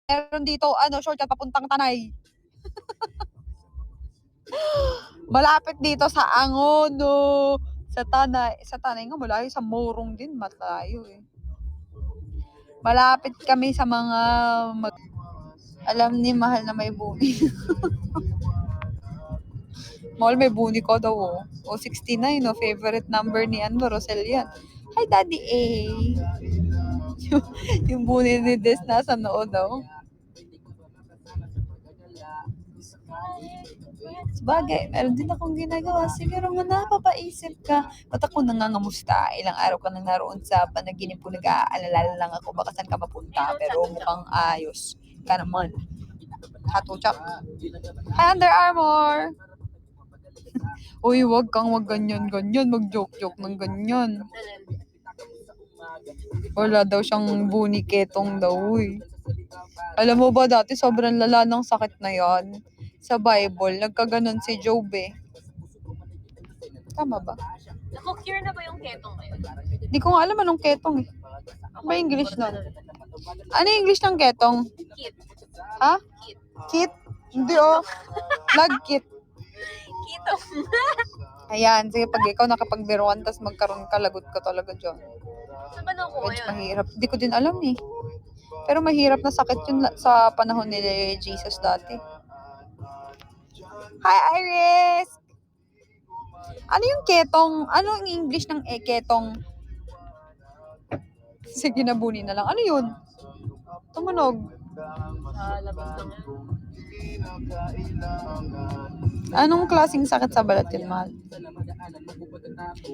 Meron dito, shortcut papuntang Tanay. Malapit dito sa Angono. Sa Tanay nga malayo, sa Morong din malayo eh. Malapit kami sa mga alam ni Mahal na may buni. Mahal may buni ko daw oh. O 69 favorite number ni Rosel yan. Hi Daddy A. yung buni ni Des nasa noo daw. Sabagay, meron din akong ginagawa. Siguro nga napapaisip ka. Ba't ako nangangamusta? Ilang araw ka nang naroon sa panaginip ko, nag-aalala lang ako baka saan ka mapunta. Pero mukhang ayos ka naman. Hatuchak. Hi, Under Armour! Uy, wag ganyan-ganyan. Mag-joke-joke ng ganyan. Wala daw siyang buni ketong daw eh. Alam mo ba dati sobrang lala ng sakit na yan? Sa Bible, nagkaganon si Job eh. Tama ba? Nako-cure na ba yung ketong ngayon? Di ko nga alam anong ketong eh. Ano ba English nun? Ano English ng ketong? Kit. Ha? Kit. Kit? Hindi oh. Nag-kit. Ketong. Ayan, sige pag ikaw nakapagbiruan tas magkaroon ka, lagot ka talaga dyan. Saan ba na ko Medyo ngayon? mahirap. Di ko din alam eh. Pero mahirap na sakit yun sa panahon ni Jesus dati. Hi Iris! Ano yung ketong? Ano ang English ng ketong? Sige, nabuni na lang. Ano yun? Tumunog. Sa labas lang yan. Anong klaseng sakit sa balat yun, Mahal?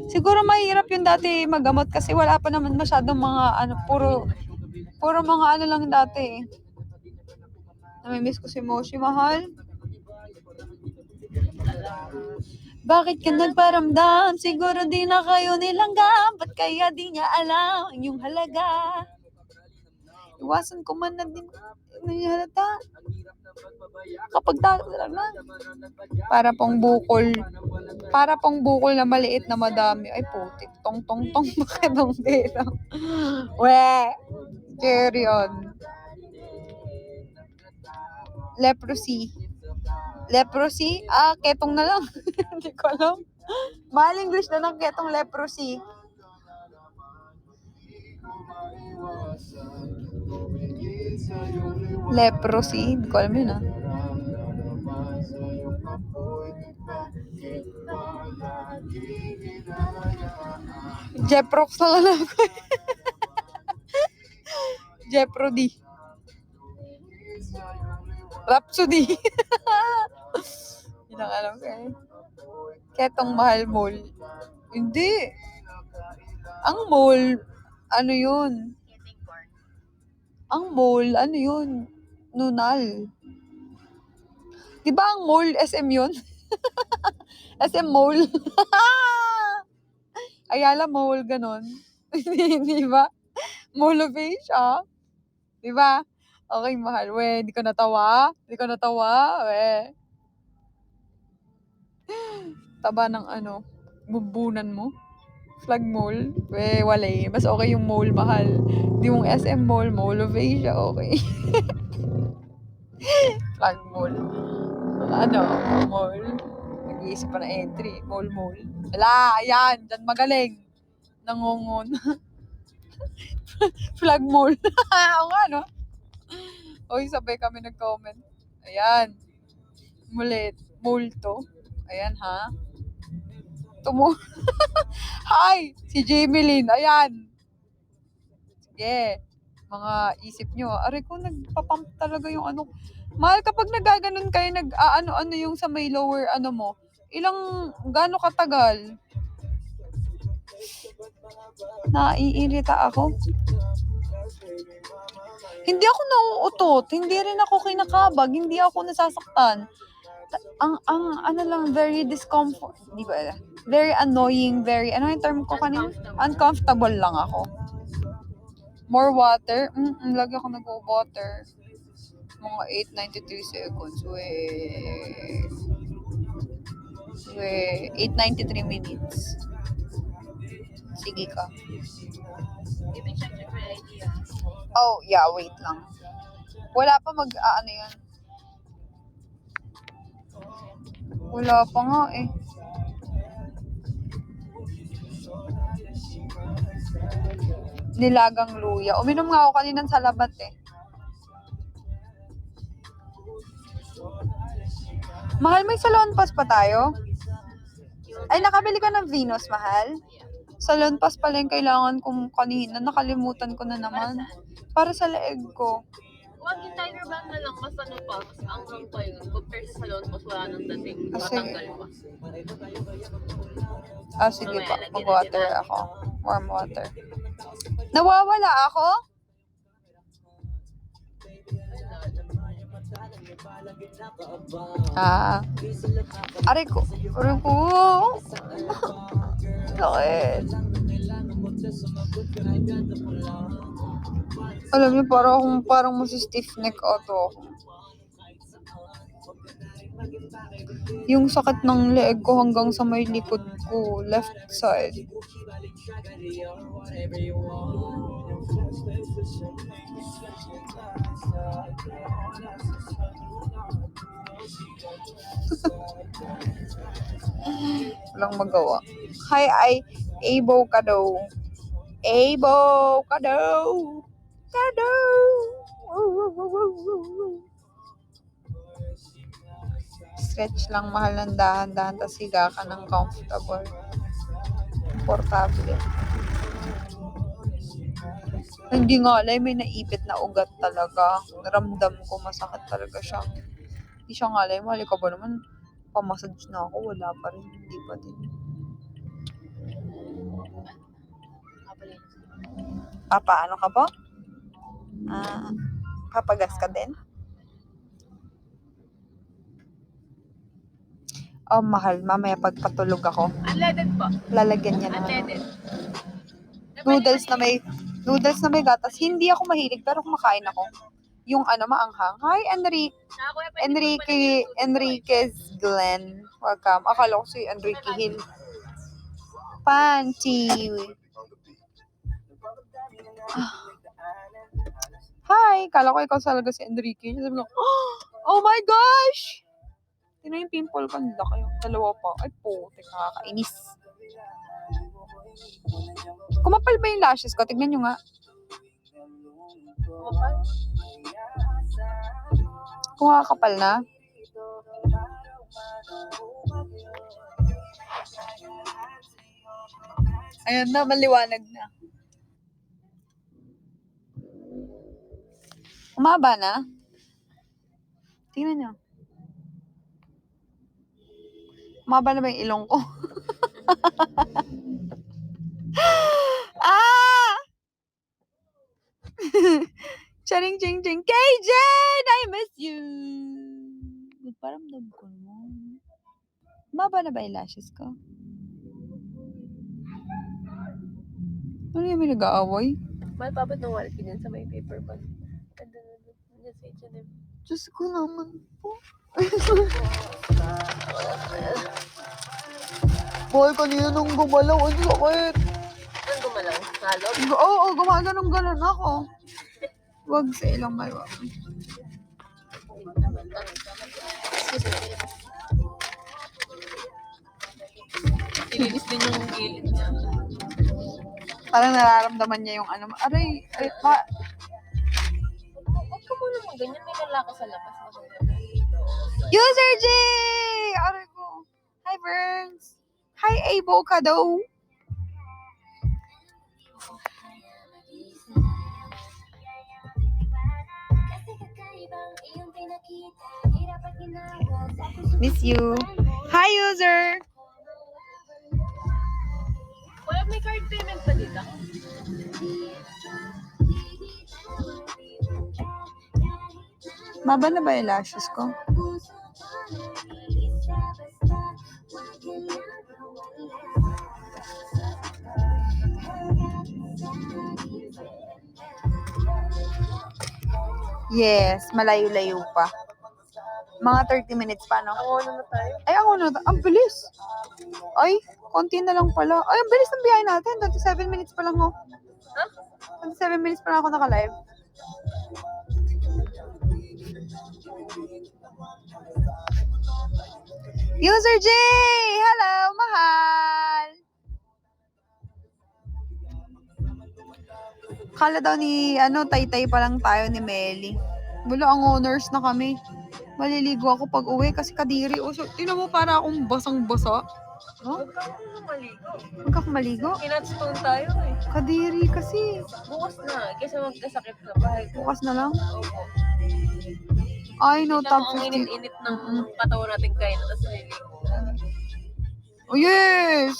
Siguro mahirap yun dati magamot kasi wala pa naman masyadong mga puro mga lang dati eh. Namimiss ko si Moshi, Mahal. Bakit ka nagparamdam? Siguro di na kayo nilanggam. Ba't kaya di niya alam yung halaga? Iwasan ko man na din halata. Kapag lang na. Para pong bukol na maliit na madami. Ay putik. Tong. Bakit ang dito? We. Carry on. Leprosy? Ketong na lang. Hindi ko alam. Mahal English na ng ketong leprosy. Leprosy? Hindi ko alam yun Jeprox na lang ako. Jeprody. Rhapsody. Yun ang alam ko eh. Ketong Mahal Mall. Hindi. Ang mall, ano yun? Ang mall, ano yun? Nunal. Diba ang mall, SM yun? SM Mall. Ayala Mall, ganon. Di ba? Mall of Asia. Di ba? Okay, Mahal. We, di ko natawa. We. Taba ng bubunan mo. Flag Mall. We, walay. Mas okay yung mall, Mahal. Di mong SM Mall, Mall of Asia, okay. Flag Mall. Mall. Nag-iisip pa na entry. Mall. Wala, ayan. Diyan magaling. Nangungon. Flag Mall. Oo nga, no? Oy, sabay kami nag-comment. Ayan. Mulit. Multo. Ayan, ha? Hi! Si Jamie Lynn. Ayan. Sige. Mga isip nyo. Aray ko, nagpapump talaga yung Mahal, kapag nagaganon kayo, yung sa may lower, mo, gaano katagal? Naiirita ako. Hindi ako nauutot. Hindi rin ako kinakabag. Hindi ako nasasaktan. Ang very discomfort. Di ba? Very annoying, ano yung term ko kanina? Uncomfortable lang ako. More water? Lagi ako nag-water. Mga 8:93 seconds. 8:93 minutes. Sige ka. Give me check your idea. Oh, yeah, wait lang. Wala pa ano yan. Wala pa nga eh. Nilagang luya. Uminom nga ako kanina sa labat eh. Mahal, may salon pass pa tayo? Ay, nakabili ka ng Venus, mahal? Salon pass pala yung kailangan kong kanina. Nakalimutan ko na naman. Para sa leeg ko. Wag yung Tiger Balm na lang, mas ano pa, mas anghang pa yun. Compare sa salon, mas wala nang dating. Matanggal pa. Sige pa. Mag-water ako. Warm water. Nawawala ako? Aray ko. Aray ko. Sakit. Alam niyo, parang masi-stiff neck auto ako. Yung sakit ng leeg ko hanggang sa may likod ko, left side. Walang magawa. Hi, Abo ka daw. Abo ka daw. Ka daw. Stretch lang, mahal, ng dahan-dahan, tas higa ka ng comfortable. Portable. Hindi nga, may naipit na ugat talaga. Ramdam ko, masakit talaga siya. Hindi siya nga, mahal ka ba naman? Pamassage na ako, wala pa rin. Hindi pa din. Papaano ka ba? Papagas ka din? Oh, mahal, mamaya pagpatulog ako. Unleaded po. Lalagyan niya na. Unleaded. Noodles na may gatas. Hindi ako mahilig, pero kumakain ako. Yung maanghang. Hi, Enriquez Glenn. Welcome. Akala ko si Enrique Hill. Panty. Hi, kala ko ikaw talaga si Enrique. Sabi ko, oh my gosh! Tingnan yung pimple ko. Ang laki. Dalawa pa. Ay po, nakakainis. Kumapal ba yung lashes ko? Tignan nyo nga. Kung kakapal na. Ayun na, maliwanag na. Umaba na. Tingnan nyo. Umaba na ba yung ilong ko? Charing ching ching. KJ! I miss you! Paramdam ko naman. Umaba na ba yung lashes ko? Ano yung may nag-aaway? Mahal, pabat ng wallet ko dyan sa may paper bag. Ganda na dyan sa H&M. Diyos ko naman po. Boy, kanina nung gumalaw, ang sakit. Saan gumalaw? Salog? Oo, gumaganong-ganon ako. Wag sa ilang may wag. Ilinis din yung gilid niya. Parang nararamdaman niya yung aray, pa. Huwag ka muna mo ganyan. May lalaki sa labas. User J! Aray ko. Hi, Burns. Hi, Abo ka daw. Miss you. Hi, user. Kuya, may card payment pa dito? Maba na ba yung lashes ko? Yes, malayo-layo pa. Mga 30 minutes pa, no? Ako na tayo. Ay, ako na. Ang bilis. Ay, konti na lang pala. Ay, ang bilis ng biyahe natin. 27 minutes pa lang, oh. Huh? 27 minutes pa lang ako naka-live. User J! Hello, mahal! Kala daw ni, tay-tay pa lang tayo ni Melly. Wala, ang honors na kami. Maliligo ako pag uwi kasi kadiri. O, so, tinan mo para akong basang-basa. No? Huwag kang maligo. Huwag ako maligo. Kinatstone tayo eh. Kadiri kasi. Bukas na, kaysa magkasakit ka pa. Bukas na lang. Opo. Ay, no, Kita top mo ang 15. init-init ng katawan natin kain, tapos naliligo. Oh, yes!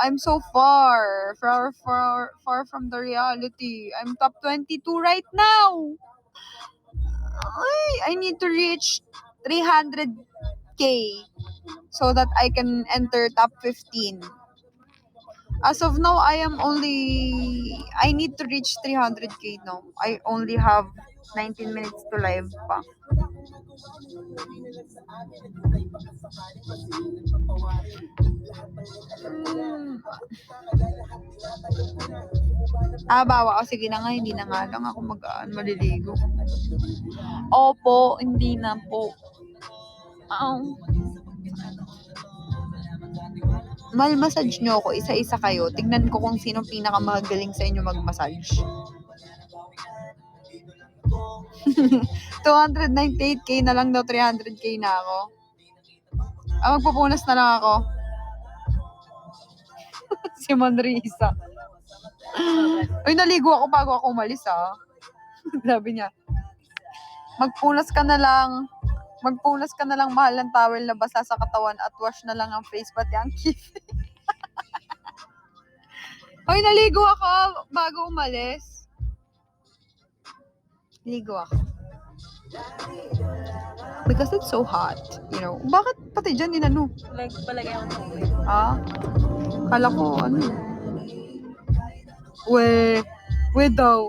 I'm so far from the reality. I'm top 22 right now. I need to reach 300k so that I can enter top 15. As of now, I need to reach 300k now. I only have 19 minutes to live pa. Bawa. O, sige na nga, hindi na nga lang ako maliligo. Opo, hindi na po. Massage nyo ako, isa-isa kayo. Tignan ko kung sino pinakamagaling sa inyo mag-massage. 298k na lang daw, 300k na ako. Magpupunas na lang ako. Si Manrisa. Uy, naligo ako bago ako umalis, Sabi niya, magpunas ka na lang, mahal ng towel na basa sa katawan at wash na lang ang face, pati ang kifi. Uy, naligo ako bago umalis. Ligo ako. Because it's so hot, you know. Bakit pati dyan inano? Palagay ako tubig. Kala ko, we daw.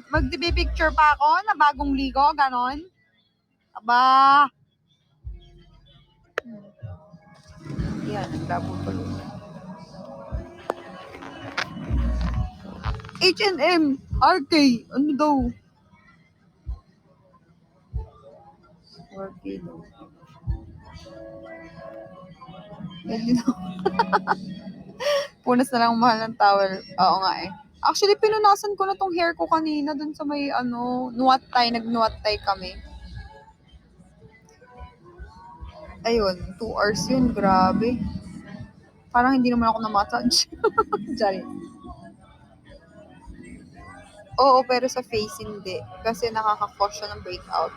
Magpipicture pa ako na bagong ligo, ganon? Aba. Yan, labo tuloy. H&M, RK, ano daw? RK daw. Pwede daw. Punas na lang mahal ng towel. Oo nga eh. Actually, pinunasan ko na tong hair ko kanina dun sa may nuwat tie. Nag-nuwat tie kami. Ayun, 2 hours yun. Grabe. Parang hindi naman ako na-massage. Sorry. Oo, pero sa face hindi. Kasi nakaka-cause siya ng breakout.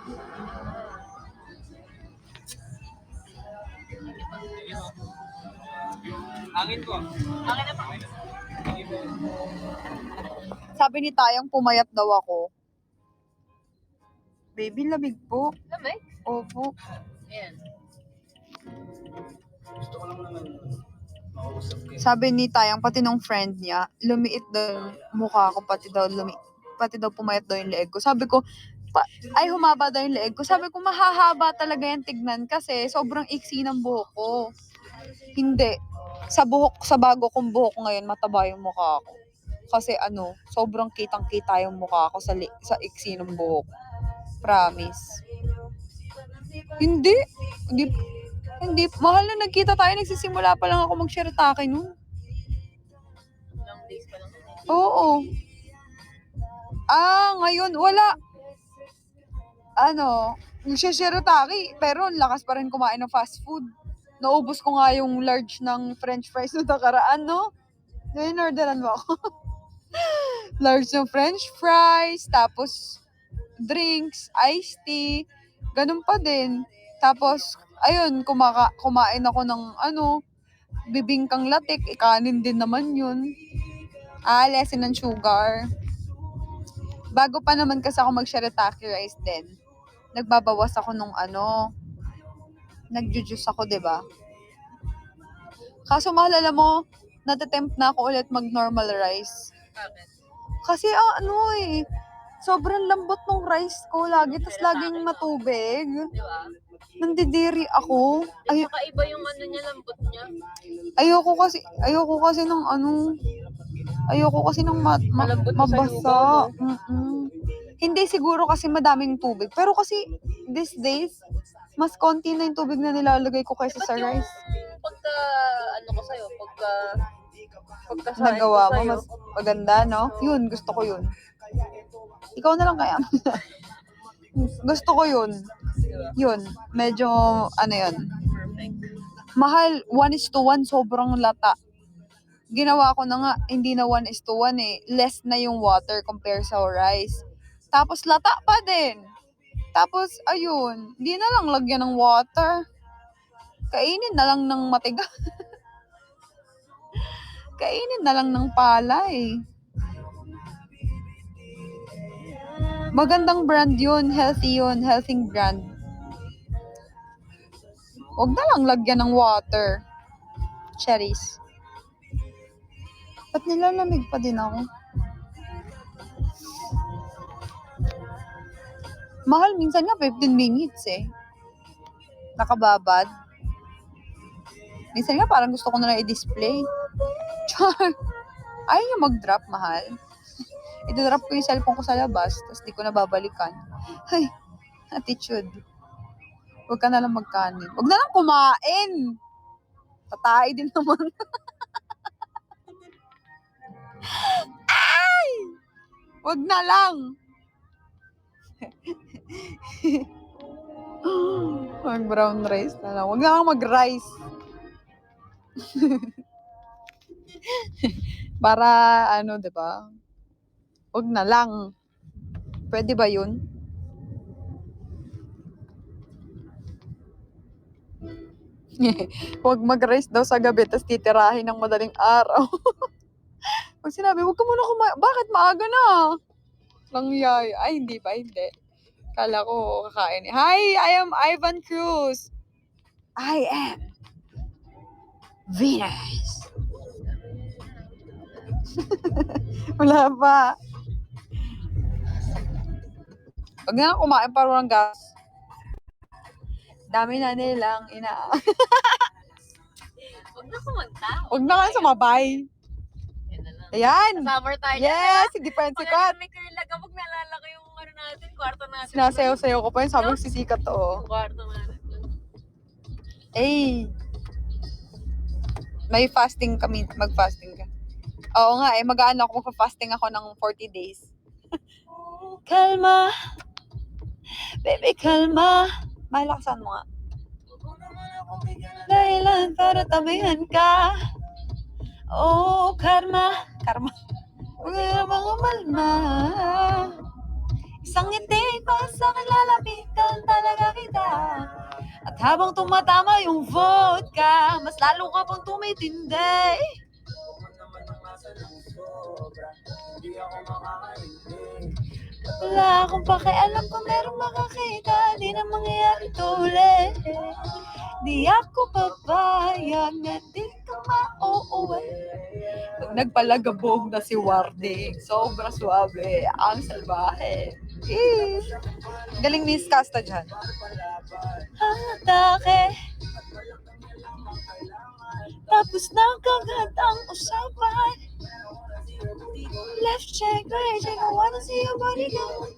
Angin na pa. Sabi ni Tayang pumayat daw ako. Baby, lamig po. Lamig? Opo. Ayan. Sabi ni Tayang, pati nung friend niya, lumiit daw yung mukha ko, pati daw pumayat daw yung leeg ko. Sabi ko, humaba daw yung leeg ko. Sabi ko, mahahaba talaga yan tignan kasi sobrang iksi ng buhok ko. Hindi. Sa bago kong buhok ngayon, mataba yung mukha ko. Kasi sobrang kitang-kita yung mukha ko sa iksi ng buhok. Promise. Hindi. Mahal na nagkita tayo. Nagsisimula pa lang ako mag-shiratake nun. Long days pa lang. Oo. Ngayon, wala. Shiratake. Pero lakas pa rin kumain ng fast food. Naubos ko nga yung large ng french fries na nakaraan, no? In-orderan mo ako. Large ng french fries, tapos drinks, iced tea, ganun pa din. Tapos, ayun, kumain ako ng bibingkang latik, ikanin din naman yun. Lessen ng sugar. Bago pa naman kasi ako mag-shirataki rice din, nagbabawas ako nung nagjujuice ako, diba? Kaso mahalala mo, natatempt na ako ulit mag-normal rice. Bakit? Kasi sobrang lambot ng rice ko lagi, tas laging matubig. Di ba? Nandidiri ako. Kakaiba yung niya, lambot niya. Ayoko kasi ng Malambot na sa mabasa. lugaw, Mm-mm. Hindi siguro kasi madaming tubig. Pero kasi these days, mas konti na yung tubig na nilalagay ko kaysa sa rice. Pagka, ano ko sa'yo, pagkasain Nagawa ko mo, sa'yo. mas maganda, no? Yun, gusto ko yun. Ikaw na lang kaya. Gusto ko yun. Yun, medyo, ano yun. Perfect. Mahal, 1:1, sobrang lata. Ginawa ko na nga, hindi na 1:1 eh. Less na yung water compare sa rice. Tapos lata pa din. Tapos, ayun, hindi na lang lagyan ng water. Kainin na lang ng matigas. Kainin na lang ng palay. Magandang brand yun. Healthy yun. Healthy brand. Huwag na lang lagyan ng water. Cherries. Ba't nilalamig pa din ako? Mahal, minsan nga 15 minutes eh. Nakababad. Minsan nga parang gusto ko na lang i-display. Char! Ayaw niya mag-drop, mahal. I-drop ko yung cellphone ko sa labas, tapos di ko na babalikan. Ay, attitude. Huwag ka na lang magkanin. Huwag na lang kumain! Tatay din naman. Ay! Huwag na lang! Mag-brown rice na lang. Huwag na lang mag-rice. Para, ano, diba? Huwag na lang. Pwede ba yun? Huwag mag-rice daw sa gabi, tapos titirahin ng madaling araw. Pag sinabi, huwag ka muna kumain. Bakit maaga na? Langyay. Ay, hindi ba? Hindi. Kala ko kakain. Hi, I am Ivan Cruz. I am Venus. Wala pa. Huwag na lang kumain para walang gas. Dami na nilang Huwag na kumanta. Huwag na nga sumabay. Yan na lang. Ayan. Summer tayo. Yes, hindi pa yan Pag sikat. may curl lang, kapag naalala ko yung ano natin, kwarto natin. Sinasayaw-sayaw ko pa yun. Sabi ko sisikat to. Yung kwarto natin. Eh. May fasting kami. Mag-fasting ka. Oo nga eh. Mag-ano ako. Mag-fasting ako ng 40 days. Kalma. Baby, kalma. Malaksan mo nga. Dahilan para tabihan ka. Oh, karma. Karma. Huwag na mga malma. Isang ngiti pa sa akin lalapitan talaga kita. At habang tumatama yung vodka, mas lalo ka pang tumitindi. Wala akong pakialam kung merong makakita. Di na mangyayari tuloy. Di ako papayag na di ka mauuwi. Pag nagpalagabog na si Warding, sobra suabe, ang salbahe. Eh, galing ni Casta dyan. Ang atake. Tapos na kagad ang usapan. Left check, right check, I wanna see your body go.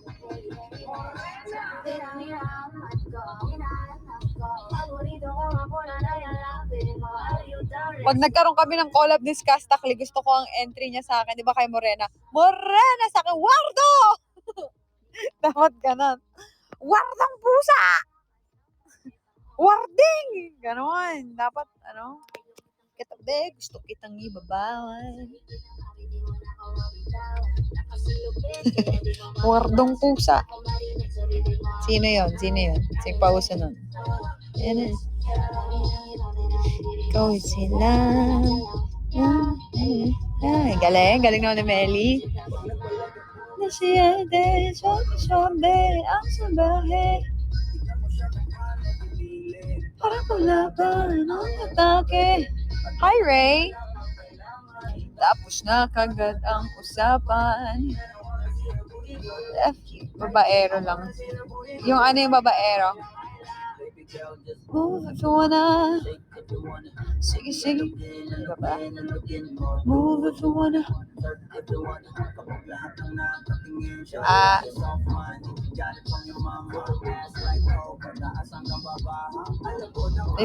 Pag nagkaroon kami ng collab ni Skastakli, gusto ko ang entry niya sa akin, di ba kay Morena? Morena sa akin, Wardo! Dapat ganun. Wardang pusa! Warding! Ganon. Dapat, ano? Katabi, gusto kitang ibabawan. Wardong pusa. Sino yun? Sino yun? Sing pauso nun. Yan eh. Ikaw sila. Ay, galing. Galing naman ni Melly. Nasiyede, suabe, ang sabahe. Parang kulaban ang atake. Hi, Ray. Tapos na kagad ang usapan. Babaero lang. Yung ano yung babaero? Move if you wanna. Sige, sige. Ano ba? Move if you wanna.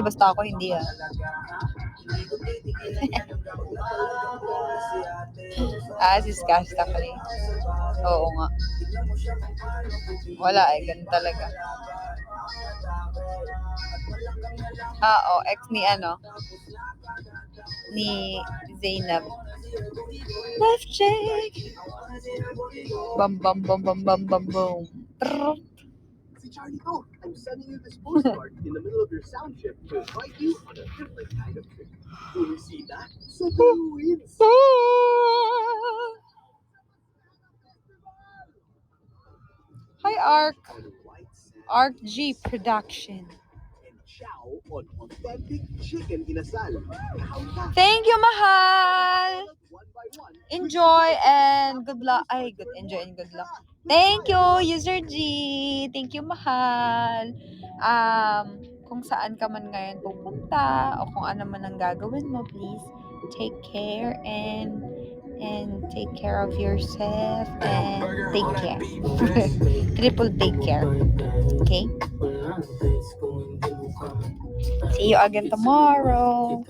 Basta ako hindi si Cash Takli. Oo nga. Wala ganun talaga. Ex ni Zainab. Left check. Bam bam bam bam bam bam boom. Charlie, I'm sending you this postcard in the middle of your sound trip to invite you on a different kind of trip. Will you see that? So who wins? Hi, Arc G Production. And chow on authentic chicken inasal. Thank you, mahal. One by one. Enjoy and good luck. Enjoy and good luck. Thank you, User G. Thank you, mahal. Kung saan ka man ngayon pupunta o kung ano man ang gagawin mo, please take care and take care of yourself and take care. Triple take care. Okay? See you again tomorrow.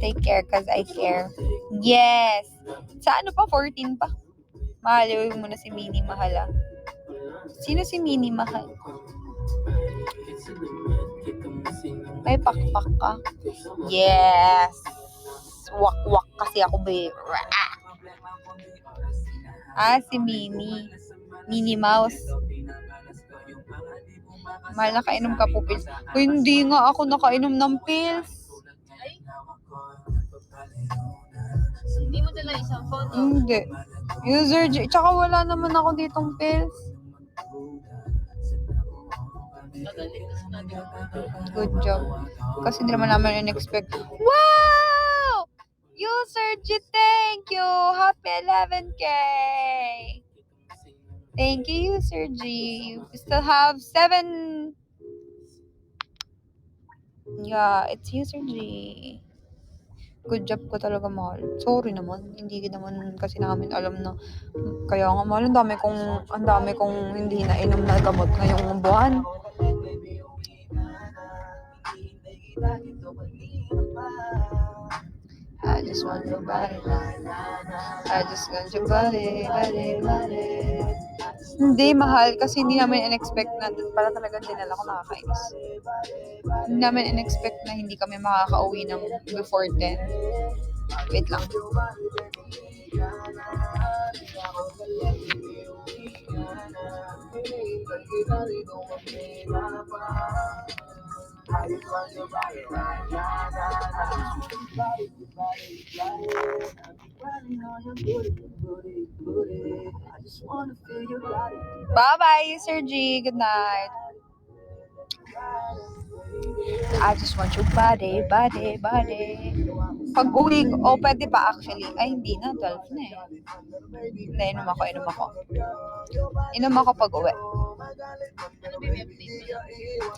Take care cause I care. Yes. Sa 14 pa? Mahal mo na si Minnie Mahal. Sino si Minnie Mahal? May pakpak ka? Yes. Wak-wak kasi ako, babe. Si Minnie. Minnie Mouse. Mahal, nakainom ka po pills. Hindi nga ako nakainom ng pills. Hindi mo dala isang phone. Hindi. User G. Tsaka wala naman ako ditong pills. Good job. Kasi hindi naman namin in-expect. Wow! User G, thank you! Happy 11K! Thank you, User G. We still have 7. Yeah, it's User G. Good job ko talaga, mahal. Sorry naman. Hindi naman kasi namin alam na. Kaya nga, mahal, ang dami kong hindi nainom na gamot ngayong buwan. I just want your body. I just want your body. Hindi, mahal. Kasi hindi namin in-expect na para talagang dinala ko, nakakainis. Hindi namin in-expect na hindi kami makakauwi ng before 10. Wait lang. Bye-bye, Sir G. Good night. I just want your body. Pag uwi ko, pwede pa actually. Ay, hindi na. 12 na eh. Hindi, inom ako pag uwi. Ano ba yung update mo?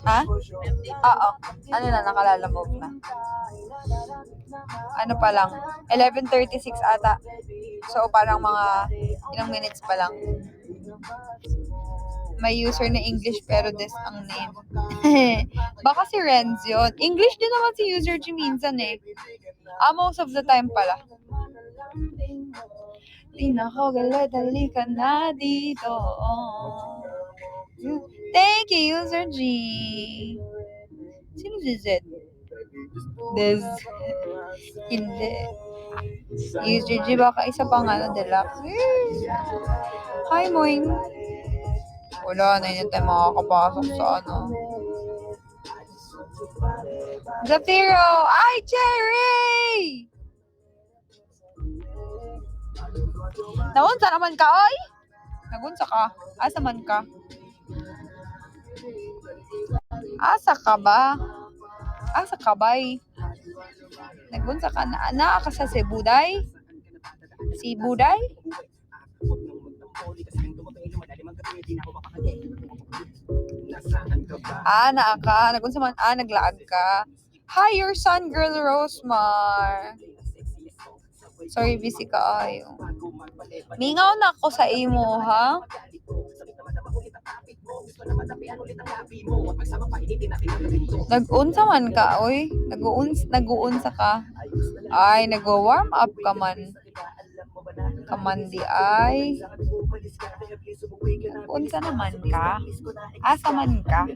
Ha? Oo. Nakalala-move na. Ano pa lang? 11:36 ata. So, parang mga ilang minutes pa lang. May user na English pero this ang name. Baka si Renz yun. English din naman si User G minsan eh. Most of the time pala. Di na ako galit, halika na dito. Thank you, User G. Sino si Z? Des. Hindi. User G, baka isa pa nga na deluxe. Hi, Moing. Wala na yun tayo makakapasok sa Zafiro! Ay, Cherry! Naunsa naman ka, oy? Nagunsa ka? Asa man ka? Asa ka ba? Asa ka bay? Nagunsa ka na? Naa ka sa Cebuday? Si Buday? Naa ka. Nagunsa man. Naglaag ka. Hi, your son, girl Rosemar. Sorry, busy ka ayo. Mingaw na ako sa imo, ha? Nag-unsa man ka, oy. Nag-uunsa ka. Ay, nag-warm up ka man. Kamandi ay. Nag-unsa naman ka? Asa man ka?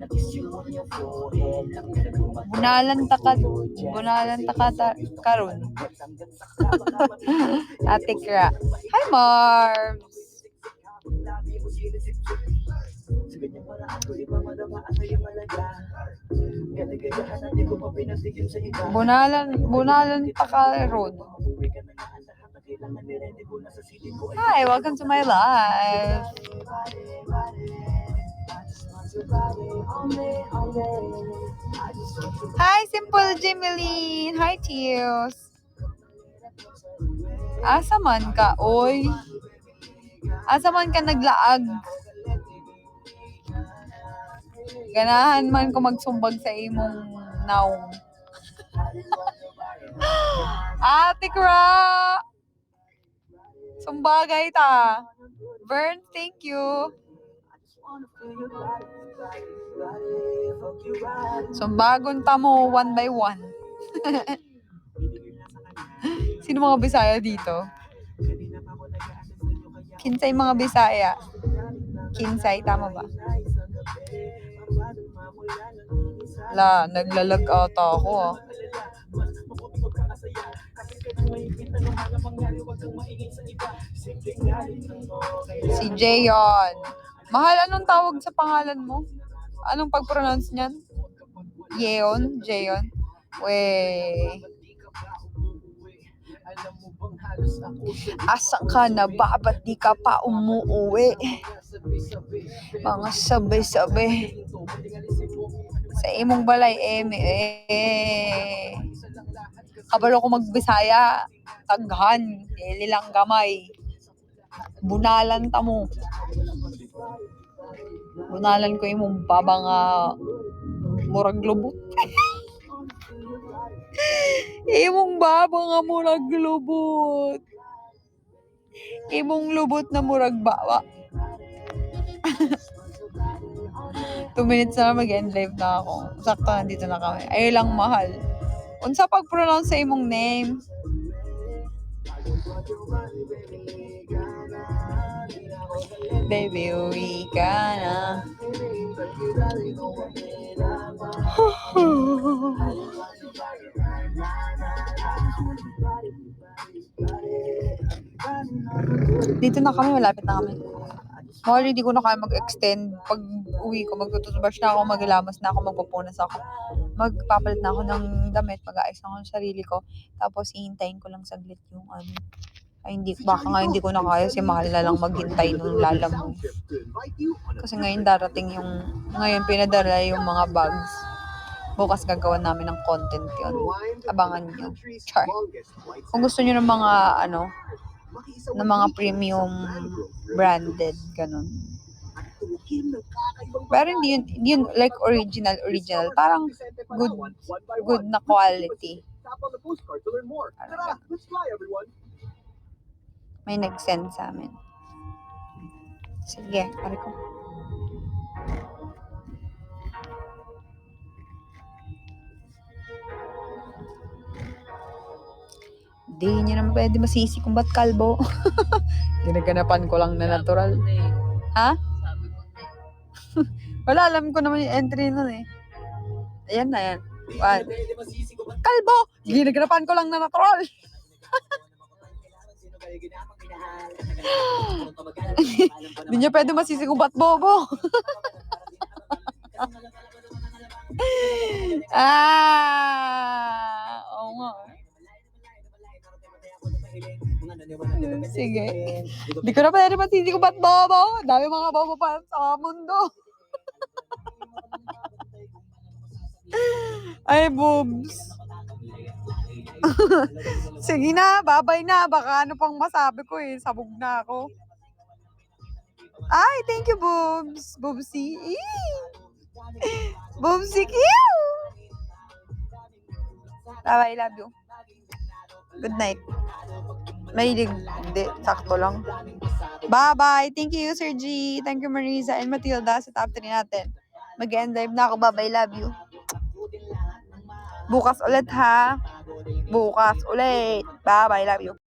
Bunalan ta karon. Ate Kra. Hi, Marbs. Bunalan ta karon. Hi, welcome to my live. Hi, Simple Jimeline. Hi, Tears. Asa man ka, oy? Asa man ka naglaag? Ganahan man ko magsumbag sa imong naong. Ate Kra! Sumbagay ta. Vern, thank you. Sumbagon ta mo one by one. Sino mga Bisaya dito? Kinsay mga Bisaya. Kinsay, tama ba? Naglalag ata ako. Si Jayon. Mahal, anong tawag sa pangalan mo? Anong pag-pronounce niyan? Yeon? Jayon? Wey. Asa ka na ba? Ba't di ka pa umuuwi? Mga sabi-sabi. Sa imong balay, kabalo ko magbisaya. Taghan. Lilang gamay. Bunalan ta mo. Bunalan ko imong baba nga murag lubot. Imong baba nga murag lubot. Imong lubot na murag bawa. 2 minutes na mag-end live na ako. Sakto, nandito na kami. Ay lang, mahal. Unsa pag-pronounce sa imong name? Baby, uwi ka na. Dito na kami, malapit na kami. Molly, di ko na kaya mag-extend. Pag uwi ko, magtututbrush na ako, maglamas na ako, magpupunas ako. Magpapalit na ako ng damit, mag-aayos na ako ng sarili ko. Tapos, hihintayin ko lang saglit yung ay, baka nga hindi ko na kaya si Mahal na lang maghintay nung lalamove. Kasi ngayon ngayon pinadala yung mga bags. Bukas gagawa namin ng content yun. Abangan nyo. Char. Kung gusto nyo ng mga, ng mga premium branded, ganun. Pero hindi yun like original. Parang good na quality. May nag-send sa amin. Sige, pare ko. Di niya naman pwede masisi kung ba't kalbo. Ginaganapan ko lang na natural. Ha? Wala, alam ko naman yung entry nun eh. Ayan na yan. Kalbo! Ginaganapan ko lang na natural. Hindi niya pwede masisi kung ba't bobo. Oo nga. Sige. Hindi ko na pwede masisi kung ba't bobo. Dami mga bobo pa sa mundo. Ay, boobs. Sige na, babay na. Baka ano pang masabi ko eh. Sabog na ako. Ay, thank you, boobs. Boobsy. Boomsy Q! Bye, I love you. Good night. Mahilig. Hindi, sakto lang. Bye-bye. Thank you, Sir G. Thank you, Marisa and Matilda sa top 3 natin. Mag-end live na ako. Bye-bye. Love you. Bukas ulit, ha? Bukas ulit. Bye-bye. Love you.